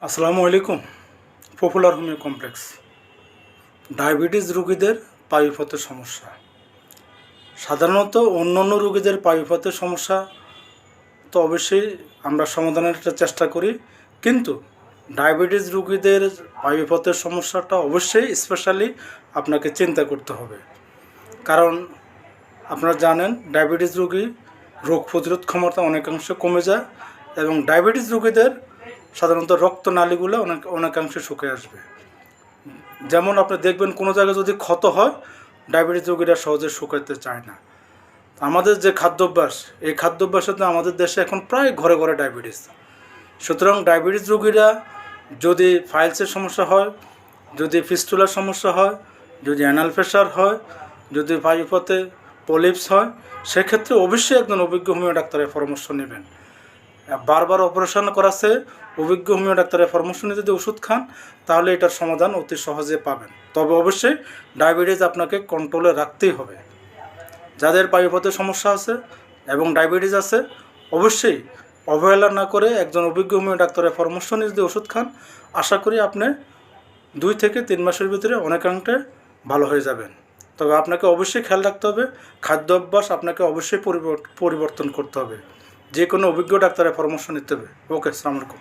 আসসালামু আলাইকুম। Popular homeo complex. Diabetes রোগীদের পায়ুপথের সমস্যা, সাধারণত অন্যান্য রোগীদের পায়ুপথের সমস্যা তো অবশ্যই আমরা সমাধানের একটা চেষ্টা করি, কিন্তু ডায়াবেটিস রোগীদের পায়ুপথের সমস্যাটা অবশ্যই স্পেশালি আপনাকে চিন্তা করতে হবে। কারণ আপনারা জানেন ডায়াবেটিস রোগী রোগ প্রতিরোধ ক্ষমতা অনেকাংশে কমে যায় এবং ডায়াবেটিস রোগীদের সাধারণত রক্তনালীগুলো অনেকাংশে শুকিয়ে আসবে। যেমন আপনি দেখবেন কোনো জায়গায় যদি ক্ষত হয়, ডায়াবেটিস রোগীরা সহজে শুকাতে চায় না। আমাদের যে খাদ্যাভ্যাস, এই খাদ্যাভ্যাসে তো আমাদের দেশে এখন প্রায় ঘরে ঘরে ডায়াবেটিস। সুতরাং ডায়াবেটিস রোগীরা যদি ফাইলসের সমস্যা হয়, যদি ফিস্টুলার সমস্যা হয়, যদি অ্যানাল প্রেশার হয়, যদি পায়ুপথে পলিপস হয়, সেক্ষেত্রে অবশ্যই একজন অভিজ্ঞ হোমিও ডাক্তারের পরামর্শ নেবেন। বারবার অপারেশন করাছে অভিজ্ঞ হোমিও ডাক্তারের পরামর্শ নিয়ে যদি ওষুধ খান, তাহলে এটার সমাধান অতি সহজে পাবেন। তবে অবশ্যই ডায়াবেটিস আপনাকে কন্ট্রোলে রাখতেই হবে। যাদের পায়ুপথে সমস্যা আছে এবং ডায়াবেটিস আছে, অবশ্যই অবহেলা না করে একজন অভিজ্ঞ হোমিও ডাক্তারের পরামর্শ নিয়ে যদি ওষুধ খান, আশা করি আপনি 2 থেকে 3 মাসের ভিতরে অনেকাংশে ভালো হয়ে যাবেন। তবে আপনাকে অবশ্যই খেয়াল রাখতে হবে, খাদ্য অভ্যাস আপনাকে অবশ্যই পরিবর্তন করতে হবে। যে কোনো অভিজ্ঞ ডাক্তারের পরামর্শ নিতে হবে। ওকে, আসসালামু আলাইকুম।